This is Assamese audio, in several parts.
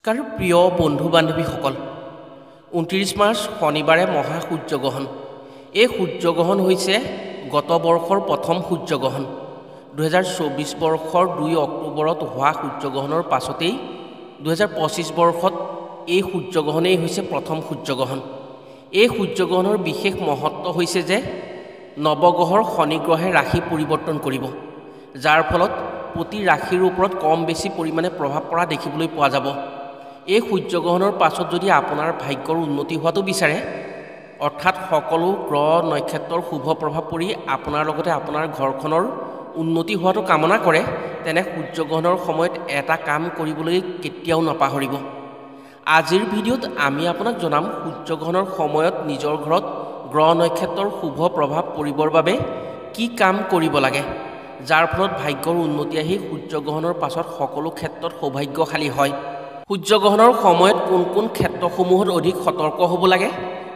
কাৰো প্ৰিয় বন্ধু বান্ধৱীসকল 29 মাৰ্চ শনিবাৰে মহা সূৰ্যগ্ৰহণ এই সূৰ্যগ্ৰহণ হৈছে গত বৰ্ষৰ প্ৰথম সূৰ্যগ্ৰহণ 2024 বৰ্ষৰ 2 অক্টোবৰত হোৱা সূৰ্যগ্ৰহণৰ পাছতেই 2025 বৰ্ষত এই সূৰ্যগ্ৰহণেই হৈছে প্ৰথম সূৰ্যগ্ৰহণ এই সূৰ্যগ্ৰহণৰ বিশেষ মহত্ব হৈছে যে নৱগ্ৰহৰ শনি গ্ৰহে ৰাশি পৰিৱৰ্তন কৰিব যাৰ ফলত প্ৰতি ৰাশিৰ ওপৰত কম বেছি পৰিমাণে প্ৰভাৱ পৰা দেখিবলৈ পোৱা যাব এই সূৰ্যগ্ৰহণৰ পাছত যদি আপোনাৰ ভাগ্যৰ উন্নতি হোৱাটো বিচাৰে অৰ্থাৎ সকলো গ্ৰহ নক্ষত্ৰৰ শুভ প্ৰভাৱ পৰি আপোনাৰ লগতে আপোনাৰ ঘৰখনৰ উন্নতি হোৱাটো কামনা কৰে তেনে সূৰ্যগ্ৰহণৰ সময়ত এটা কাম কৰিবলৈ কেতিয়াও নাপাহৰিব আজিৰ ভিডিঅ'ত আমি আপোনাক জনাম সূৰ্যগ্ৰহণৰ সময়ত নিজৰ ঘৰত গ্ৰহ নক্ষত্ৰৰ শুভ প্ৰভাৱ পৰিবৰ বাবে কি কাম কৰিব লাগে যাৰ ফলত ভাগ্যৰ উন্নতি আহি সূৰ্যগ্ৰহণৰ পাছত সকলো ক্ষেত্ৰত সৌভাগ্যশালী হয় সূৰ্যগ্ৰহণৰ সময়ত কোন কোন ক্ষেত্ৰসমূহত অধিক সতৰ্ক হ'ব লাগে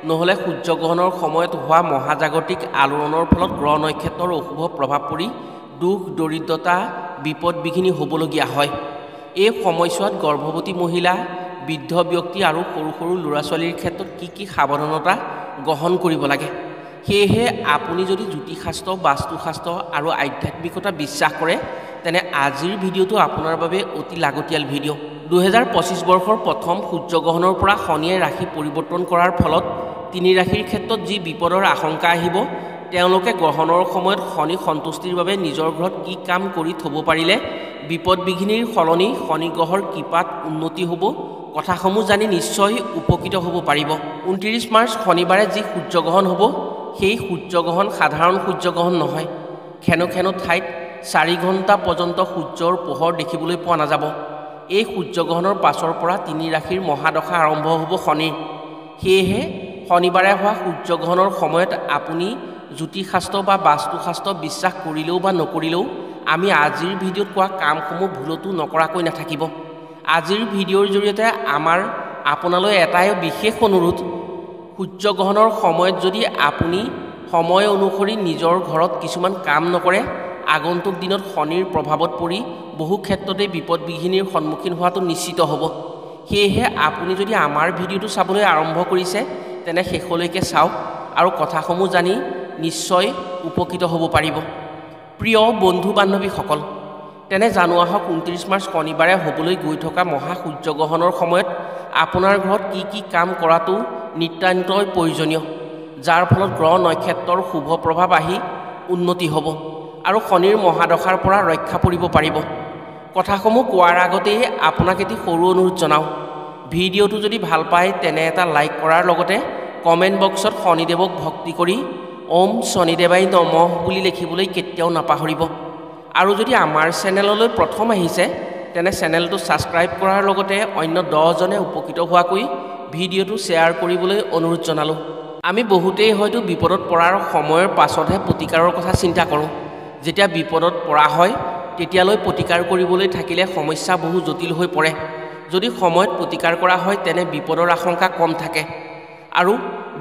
নহলে সূৰ্যগ্ৰহণৰ সময়ত হোৱা মহাজাগতিক আলোড়নৰ ফলত গ্ৰহ নক্ষত্ৰৰ অশুভ প্ৰভাৱ পৰি দুখ দৰিদ্ৰতা বিপদ বিঘিনি হ'বলগীয়া হয় এই সময়ছোৱাত গৰ্ভৱতী মহিলা বৃদ্ধ ব্যক্তি আৰু সৰু সৰু ল'ৰা ছোৱালীৰ ক্ষেত্ৰত কি সাৱধানতা গ্ৰহণ কৰিব লাগে সেয়েহে আপুনি যদি জ্যোতিষশাস্ত্ৰ বাস্তুশাস্ত্ৰ আৰু আধ্যাত্মিকতা বিশ্বাস কৰে তেনে আজিৰ ভিডিঅ'টো আপোনাৰ বাবে অতি লাগতিয়াল ভিডিঅ' 2025 বৰ্ষৰ প্ৰথম সূৰ্যগ্ৰহণৰ পৰা শনিয়ে ৰাশি পৰিৱৰ্তন কৰাৰ ফলত তিনি ৰাশিৰ ক্ষেত্ৰত যি বিপদৰ আশংকা আহিব তেওঁলোকে গ্ৰহণৰ সময়ত শনি সন্তুষ্টিৰ বাবে নিজৰ ঘৰত কি কাম কৰি থ'ব পাৰিলে বিপদ বিঘিনিৰ সলনি শনি গ্ৰহৰ কৃপাত উন্নতি হ'ব কথাসমূহ জানি নিশ্চয় উপকৃত হ'ব পাৰিব 29 মাৰ্চ শনিবাৰে যি সূৰ্যগ্ৰহণ হ'ব সেই সূৰ্যগ্ৰহণ সাধাৰণ সূৰ্যগ্ৰহণ নহয় খেনো ঠাইত 4 ঘণ্টা পৰ্যন্ত সূৰ্যৰ পোহৰ দেখিবলৈ পোৱা নাযাব এই সূৰ্যগ্ৰহণৰ পাছৰ পৰা তিনি ৰাশিৰ মহাদশা আৰম্ভ হ'ব শনিৰ সেয়েহে শনিবাৰে হোৱা সূৰ্যগ্ৰহণৰ সময়ত আপুনি জ্যোতিষশাস্ত্ৰ বা বাস্তুশাস্ত্ৰ বিশ্বাস কৰিলেও বা নকৰিলেও আমি আজিৰ ভিডিঅ'ত কোৱা কামসমূহ ভুলতো নকৰাকৈ নাথাকিব আজিৰ ভিডিঅ'ৰ জৰিয়তে আমাৰ আপোনালৈ এটাই বিশেষ অনুৰোধ সূৰ্যগ্ৰহণৰ সময়ত যদি আপুনি সময় অনুসৰি নিজৰ ঘৰত কিছুমান কাম নকৰে আগন্তুক দিনত শনিৰ প্ৰভাৱত পৰি বহু ক্ষেত্ৰতে বিপদ বিঘিনিৰ সন্মুখীন হোৱাটো নিশ্চিত হ'ব সেয়েহে আপুনি যদি আমাৰ ভিডিঅ'টো চাবলৈ আৰম্ভ কৰিছে তেনে শেষলৈকে চাওক আৰু কথাসমূহ জানি নিশ্চয় উপকৃত হ'ব পাৰিব প্ৰিয় বন্ধু বান্ধৱীসকল তেনে জানো আহক 29 মাৰ্চ শনিবাৰে হ'বলৈ গৈ থকা মহা সূৰ্যগ্ৰহণৰ সময়ত আপোনাৰ ঘৰত কি কাম কৰাটো নিতান্তই প্ৰয়োজনীয় যাৰ ফলত গ্ৰহ নক্ষত্ৰৰ শুভ প্ৰভাৱ আহি উন্নতি হ'ব আৰু শনিৰ মহাদশাৰ পৰা ৰক্ষা পৰিব পাৰিব কথাসমূহ কোৱাৰ আগতেই আপোনাক এটি সৰু অনুৰোধ জনাওঁ ভিডিঅ'টো যদি ভাল পায় তেনে এটা লাইক কৰাৰ লগতে কমেণ্ট বক্সত শনিদেৱক ভক্তি কৰি ওম শনিদেৱাই নমঃ বুলি লিখিবলৈ কেতিয়াও নাপাহৰিব আৰু যদি আমাৰ চেনেললৈ প্ৰথম আহিছে তেনে চেনেলটো ছাবস্ক্ৰাইব কৰাৰ লগতে অন্য 10 জনে উপকৃত হোৱাকৈ ভিডিঅ'টো শ্বেয়াৰ কৰিবলৈ অনুৰোধ জনালোঁ আমি বহুতেই হয়তো বিপদত পৰাৰ সময়ৰ পাছতহে প্ৰতিকাৰৰ কথা চিন্তা কৰোঁ যেতিয়া বিপদত পৰা হয় তেতিয়ালৈ প্ৰতিকাৰ কৰিবলৈ থাকিলে সমস্যা বহু জটিল হৈ পৰে যদি সময়ত প্ৰতিকাৰ কৰা হয় তেনে বিপদৰ আশংকা কম থাকে আৰু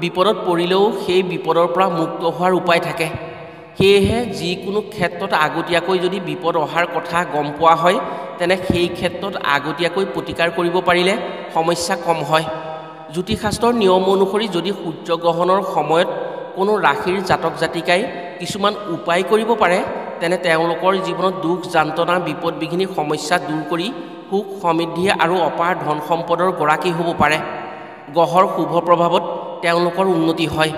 বিপদত পৰিলেও সেই বিপদৰ পৰা মুক্ত হোৱাৰ উপায় থাকে সেয়েহে যিকোনো ক্ষেত্ৰত আগতীয়াকৈ যদি বিপদ অহাৰ কথা গম পোৱা হয় তেনে সেই ক্ষেত্ৰত আগতীয়াকৈ প্ৰতিকাৰ কৰিব পাৰিলে সমস্যা কম হয় জ্যোতিষশাস্ত্ৰৰ নিয়ম অনুসৰি যদি সূৰ্যগ্ৰহণৰ সময়ত কোনো ৰাশিৰ জাতক জাতিকাই কিছুমান উপায় কৰিব পাৰে তেনে তেওঁলোকৰ জীৱনত দুখ যান্ত্ৰণা বিপদ বিঘিনি সমস্যা দূৰ কৰি সুখ সমৃদ্ধি আৰু অপাৰ ধন সম্পদৰ গৰাকী হ'ব পাৰে গ্ৰহৰ শুভ প্ৰভাৱত তেওঁলোকৰ উন্নতি হয়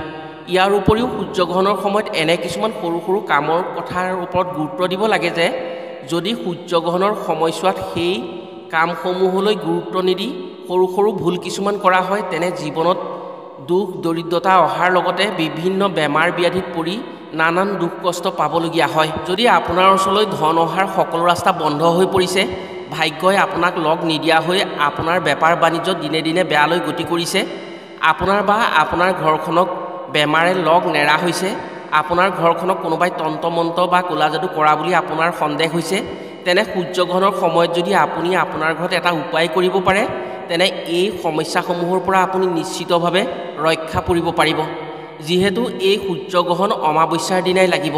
ইয়াৰ উপৰিও সূৰ্যগ্ৰহণৰ সময়ত এনে কিছুমান সৰু সৰু কামৰ কথাৰ ওপৰত গুৰুত্ব দিব লাগে যে যদি সূৰ্যগ্ৰহণৰ সময়ছোৱাত সেই কামসমূহলৈ গুৰুত্ব নিদি সৰু ভুল কিছুমান কৰা হয় তেনে জীৱনত দুখ দৰিদ্ৰতা অহাৰ লগতে বিভিন্ন বেমাৰ ব্যাধিত পৰি নানান দুখ কষ্ট পাবলগীয়া হয় যদি আপোনাৰ ওচৰলৈ ধন অহাৰ সকলো ৰাস্তা বন্ধ হৈ পৰিছে ভাগ্যই আপোনাক লগ নিদিয়া হৈ আপোনাৰ বেপাৰ বাণিজ্য দিনে দিনে বেয়ালৈ গতি কৰিছে আপোনাৰ বা আপোনাৰ ঘৰখনক বেমাৰে লগ নেৰা হৈছে আপোনাৰ ঘৰখনক কোনোবাই তন্ত্ৰমন্ত্ৰ বা ক'লা যাদু কৰা বুলি আপোনাৰ সন্দেহ হৈছে তেনে সূৰ্যগ্ৰহণৰ সময়ত যদি আপুনি আপোনাৰ ঘৰত এটা উপায় কৰিব পাৰে তেনে এই সমস্যাসমূহৰ পৰা আপুনি নিশ্চিতভাৱে ৰক্ষা পৰিব পাৰিব যিহেতু এই সূৰ্যগ্ৰহণ অমাৱস্যাৰ দিনাই লাগিব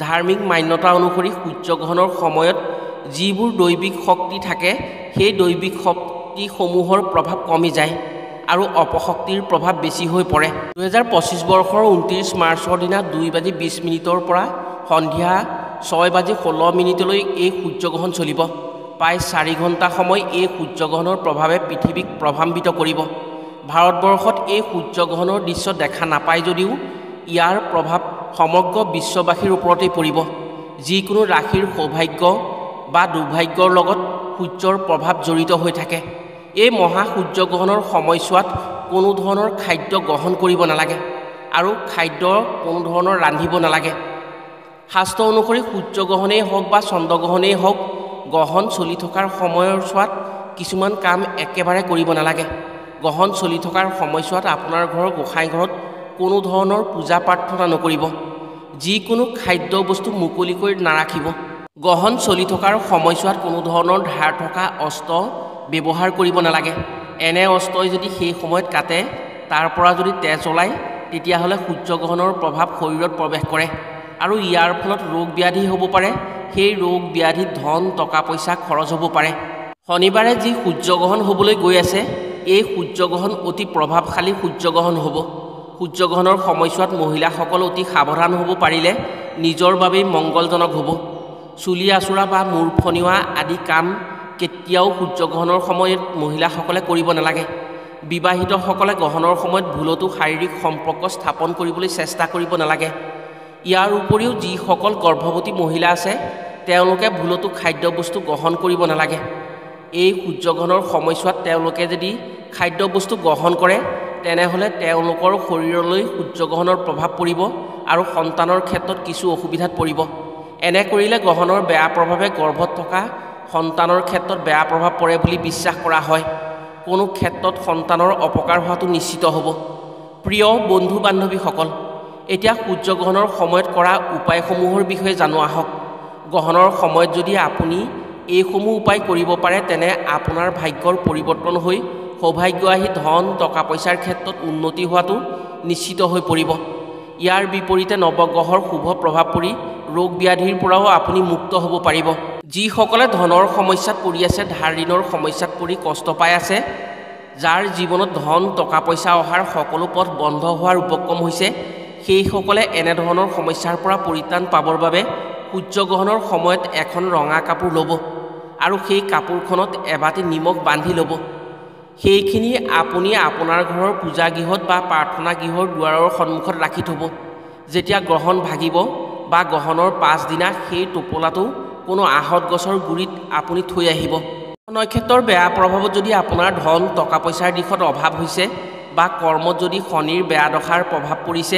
ধাৰ্মিক মান্যতা অনুসৰি সূৰ্যগ্ৰহণৰ সময়ত যিবোৰ দৈবিক শক্তি থাকে সেই দৈবিক শক্তিসমূহৰ প্ৰভাৱ কমি যায় আৰু অপশক্তিৰ প্ৰভাৱ বেছি হৈ পৰে। 2025 বৰ্ষৰ 29 মাৰ্চৰ দিনা 2:20 পৰা সন্ধিয়া 6:16 এই সূৰ্যগ্ৰহণ চলিব। প্ৰায় 4 ঘণ্টা সময় এই সূৰ্যগ্ৰহণৰ প্ৰভাৱে পৃথিৱীক প্ৰভাৱান্বিত কৰিব। ভাৰতবৰ্ষত এই সূৰ্যগ্ৰহণৰ দৃশ্য দেখা নাপায় যদিও ইয়াৰ প্ৰভাৱ সমগ্ৰ বিশ্ববাসীৰ ওপৰতেই পৰিব। যিকোনো ৰাশিৰ সৌভাগ্য বা দুৰ্ভাগ্যৰ লগত সূৰ্যৰ প্ৰভাৱ জড়িত হৈ থাকে। এই মহা সূৰ্যগ্ৰহণৰ সময়ছোৱাত কোনো ধৰণৰ খাদ্য গ্ৰহণ কৰিব নালাগে আৰু খাদ্য কোনো ধৰণৰ ৰান্ধিব নালাগে। শাস্ত্ৰ অনুসৰি সূৰ্যগ্ৰহণেই হওক বা চন্দ্ৰগ্ৰহণেই হওক, গ্ৰহণ চলি থকাৰ সময়ছোৱাত কিছুমান কাম একেবাৰে কৰিব নালাগে। গ্ৰহণ চলি থকাৰ সময়ছোৱাত আপোনাৰ ঘৰৰ গোসাঁই ঘৰত কোনো ধৰণৰ পূজা প্ৰাৰ্থনা নকৰিব। যিকোনো খাদ্য বস্তু মুকলিকৈ নাৰাখিব। গ্ৰহণ চলি থকাৰ সময়ছোৱাত কোনো ধৰণৰ ধাৰ থকা অস্ত্ৰ ব্যৱহাৰ কৰিব নালাগে। এনে অস্ত্ৰই যদি সেই সময়ত কাটে, তাৰ পৰা যদি তেজ ওলায়, তেতিয়াহ'লে সূৰ্যগ্ৰহণৰ প্ৰভাৱ শৰীৰত প্ৰৱেশ কৰে আৰু ইয়াৰ ফলত ৰোগ ব্যাধি হ'ব পাৰে। সেই ৰোগ ব্যাধিত ধন টকা পইচা খৰচ হ'ব পাৰে। শনিবাৰে যি সূৰ্যগ্ৰহণ হ'বলৈ গৈ আছে, এই সূৰ্যগ্ৰহণ অতি প্ৰভাৱশালী সূৰ্যগ্ৰহণ হ'ব। সূৰ্যগ্ৰহণৰ সময়ছোৱাত মহিলাসকল অতি সাৱধান হ'ব পাৰিলে নিজৰ বাবেই মংগলজনক হ'ব। চুলি আঁচোৰা বা মূৰ ফনিওৱা আদি কাম কেতিয়াও সূৰ্যগ্ৰহণৰ সময়ত মহিলাসকলে কৰিব নালাগে। বিবাহিতসকলে গ্ৰহণৰ সময়ত ভুলতো শাৰীৰিক সম্পৰ্ক স্থাপন কৰিবলৈ চেষ্টা কৰিব নালাগে। ইয়াৰ উপৰিও যিসকল গৰ্ভৱতী মহিলা আছে, তেওঁলোকে ভুলতো খাদ্যবস্তু গ্ৰহণ কৰিব নালাগে। এই সূৰ্যগ্ৰহণৰ সময়ছোৱাত তেওঁলোকে যদি খাদ্যবস্তু গ্ৰহণ কৰে, তেনেহ'লে তেওঁলোকৰ শৰীৰলৈ সূৰ্যগ্ৰহণৰ প্ৰভাৱ পৰিব আৰু সন্তানৰ ক্ষেত্ৰত কিছু অসুবিধাত পৰিব। এনে কৰিলে গ্ৰহণৰ বেয়া প্ৰভাৱে গৰ্ভত থকা সন্তানৰ ক্ষেত্ৰত বেয়া প্ৰভাৱ পৰে বুলি বিশ্বাস কৰা হয়। কোনো ক্ষেত্ৰত সন্তানৰ অপকাৰ হোৱাটো নিশ্চিত হ'ব। প্ৰিয় বন্ধু বান্ধৱীসকল, এতিয়া সূৰ্যগ্ৰহণৰ সময়ত কৰা উপায়সমূহৰ বিষয়ে জানো আহক। গ্ৰহণৰ সময়ত যদি আপুনি এইসমূহ উপায় কৰিব পাৰে, তেনে আপোনাৰ ভাগ্যৰ পৰিৱৰ্তন হৈ সৌভাগ্য আহি ধন টকা পইচাৰ ক্ষেত্ৰত উন্নতি হোৱাটো নিশ্চিত হৈ পৰিব। ইয়াৰ বিপৰীতে নৱগ্ৰহৰ শুভ প্ৰভাৱ পৰি ৰোগ ব্যাধিৰ পৰাও আপুনি মুক্ত হ'ব পাৰিব। যিসকলে ধনৰ সমস্যাত পৰি আছে, ধাৰ ঋণৰ সমস্যাত পৰি কষ্ট পাই আছে, যাৰ জীৱনত ধন টকা পইচা অহাৰ সকলো পথ বন্ধ হোৱাৰ উপক্ৰম হৈছে, সেইসকলে এনেধৰণৰ সমস্যাৰ পৰা পৰিত্ৰাণ পাবৰ বাবে সূৰ্যগ্ৰহণৰ সময়ত এখন ৰঙা কাপোৰ ল'ব আৰু সেই কাপোৰখনত এবাটি নিমখ বান্ধি ল'ব। সেইখিনি আপুনি আপোনাৰ ঘৰৰ পূজাগৃহত বা প্ৰাৰ্থনা গৃহৰ দুৱাৰৰ সন্মুখত ৰাখি থ'ব। যেতিয়া গ্ৰহণ ভাগিব বা গ্ৰহণৰ পাছদিনা সেই টোপোলাটো কোনো আহঁত গছৰ গুৰিত আপুনি থৈ আহিব। নক্ষত্ৰৰ বেয়া প্ৰভাৱত যদি আপোনাৰ ধন টকা পইচাৰ দিশত অভাৱ হৈছে বা কৰ্মত যদি শনিৰ বেয়া দশাৰ প্ৰভাৱ পৰিছে,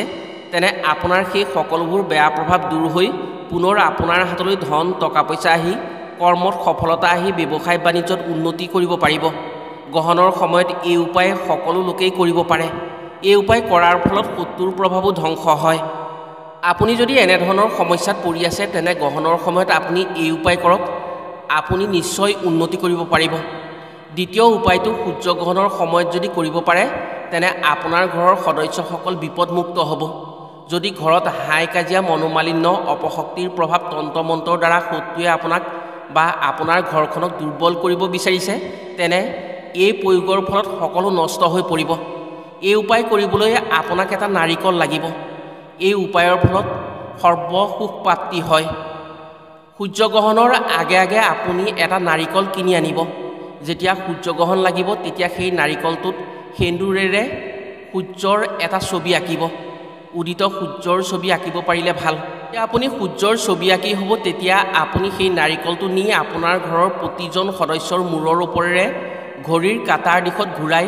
তেনে আপোনাৰ সেই সকলোবোৰ বেয়া প্ৰভাৱ দূৰ হৈ পুনৰ আপোনাৰ হাতলৈ ধন টকা পইচা আহি কৰ্মত সফলতা আহি ব্যৱসায় বাণিজ্যত উন্নতি কৰিব পাৰিব। গ্ৰহণৰ সময়ত এই উপায় সকলো লোকেই কৰিব পাৰে। এই উপায় কৰাৰ ফলত শত্ৰুৰ প্ৰভাৱো ধ্বংস হয়। আপুনি যদি এনেধৰণৰ সমস্যাত পৰি আছে, তেনে গ্ৰহণৰ সময়ত আপুনি এই উপায় কৰক। আপুনি নিশ্চয় উন্নতি কৰিব পাৰিব। দ্বিতীয় উপায়টো সূৰ্যগ্ৰহণৰ সময়ত যদি কৰিব পাৰে, তেনে আপোনাৰ ঘৰৰ সদস্যসকল বিপদমুক্ত হ'ব। যদি ঘৰত হাই কাজিয়া মনোমালিন্য অপশক্তিৰ প্ৰভাৱ তন্ত্ৰমন্ত্ৰৰ দ্বাৰা শত্ৰুৱে আপোনাক বা আপোনাৰ ঘৰখনক দুৰ্বল কৰিব বিচাৰিছে, তেনে এই প্ৰয়োগৰ ফলত সকলো নষ্ট হৈ পৰিব। এই উপায় কৰিবলৈ আপোনাক এটা নাৰিকল লাগিব। এই উপায়ৰ ফলত সৰ্বসুখ প্ৰাপ্তি হয়। সূৰ্যগ্ৰহণৰ আগে আগে আপুনি এটা নাৰিকল কিনি আনিব। যেতিয়া সূৰ্যগ্ৰহণ লাগিব, তেতিয়া সেই নাৰিকলটোত সেন্দুৰেৰে সূৰ্যৰ এটা ছবি আঁকিব। উদিত সূৰ্যৰ ছবি আঁকিব পাৰিলে ভাল। যেতিয়া আপুনি সূৰ্যৰ ছবি আঁকি হ'ব, তেতিয়া আপুনি সেই নাৰিকলটো নি আপোনাৰ ঘৰৰ প্ৰতিজন সদস্যৰ মূৰৰ ওপৰেৰে ঘড়ীৰ কাটাৰ দিশত ঘূৰাই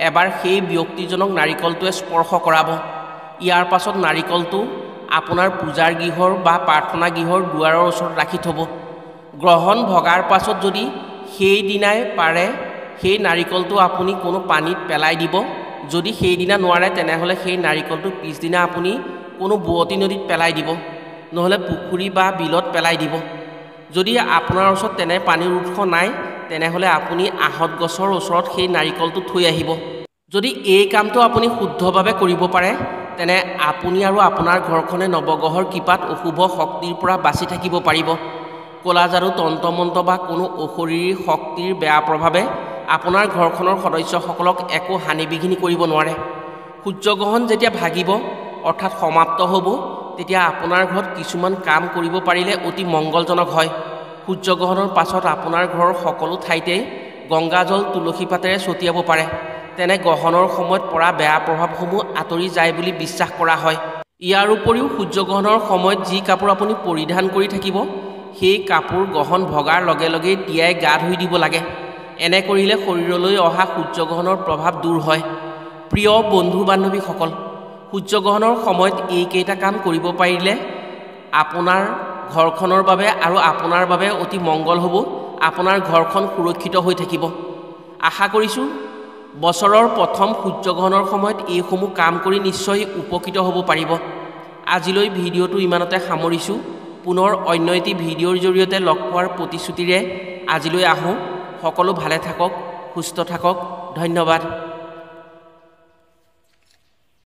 এবাৰ সেই ব্যক্তিজনক নাৰিকলটোৱে স্পৰ্শ কৰাব। ইয়াৰ পাছত নাৰিকলটো আপোনাৰ পূজাৰ গৃহৰ বা প্ৰাৰ্থনা গৃহৰ দুৱাৰৰ ওচৰত ৰাখি থ'ব। গ্ৰহণ ভগাৰ পাছত যদি সেইদিনাই পাৰে, সেই নাৰিকলটো আপুনি কোনো পানীত পেলাই দিব। যদি সেইদিনা নোৱাৰে, তেনেহ'লে সেই নাৰিকলটো পিছদিনা আপুনি কোনো বোৱতী নদীত পেলাই দিব, নহ'লে পুখুৰী বা বিলত পেলাই দিব। যদি আপোনাৰ ওচৰত তেনে পানীৰ উৎস নাই, তেনেহ'লে আপুনি আহঁত গছৰ ওচৰত সেই নাৰিকলটো থৈ আহিব। যদি এই কামটো আপুনি শুদ্ধভাৱে কৰিব পাৰে, তেনে আপুনি আৰু আপোনাৰ ঘৰখনে নৱগ্ৰহৰ কৃপাত অশুভ শক্তিৰ পৰা বাচি থাকিব পাৰিব। ক'লা যাদু তন্ত্ৰমন্ত্ৰ বা কোনো অশৰীৰী শক্তিৰ বেয়া প্ৰভাৱে আপোনাৰ ঘৰখনৰ সদস্যসকলক একো হানি বিঘিনি কৰিব নোৱাৰে। সূৰ্যগ্ৰহণ যেতিয়া ভাগিব অৰ্থাৎ সমাপ্ত হ'ব তেতিয়া আপোনাৰ ঘৰত কিছুমান কাম কৰিব পাৰিলে অতি মংগলজনক হয়। সূৰ্যগ্ৰহণৰ পাছত আপোনাৰ ঘৰৰ সকলো ঠাইতেই গংগাজল তুলসী পাতেৰে ছটিয়াব পাৰে। তেনে গ্ৰহণৰ সময়ত পৰা বেয়া প্ৰভাৱসমূহ আঁতৰি যায় বুলি বিশ্বাস কৰা হয়। ইয়াৰ উপৰিও সূৰ্যগ্ৰহণৰ সময়ত যি কাপোৰ আপুনি পৰিধান কৰি থাকিব সেই কাপোৰ গ্ৰহণ ভগাৰ লগে লগেই তিয়াই গা ধুই দিব লাগে। এনে কৰিলে শৰীৰলৈ অহা সূৰ্যগ্ৰহণৰ প্ৰভাৱ দূৰ হয়। প্ৰিয় বন্ধু বান্ধৱীসকল, সূৰ্যগ্ৰহণৰ সময়ত এইকেইটা কাম কৰিব পাৰিলে আপোনাৰ ঘৰখনৰ বাবে আৰু আপোনাৰ বাবে অতি মংগল হ'ব। আপোনাৰ ঘৰখন সুৰক্ষিত হৈ থাকিব। আশা কৰিছোঁ বছৰৰ প্ৰথম সূৰ্যগ্ৰহণৰ সময়ত এইসমূহ কাম কৰি নিশ্চয় উপকৃত হ'ব পাৰিব। আজিলৈ ভিডিঅ'টো ইমানতে সামৰিছোঁ। পুনৰ অন্য এটি ভিডিঅ'ৰ জৰিয়তে লগ পোৱাৰ প্ৰতিশ্ৰুতিৰে আজিলৈ আহোঁ। সকলো ভালে থাকক, সুস্থ থাকক। ধন্যবাদ।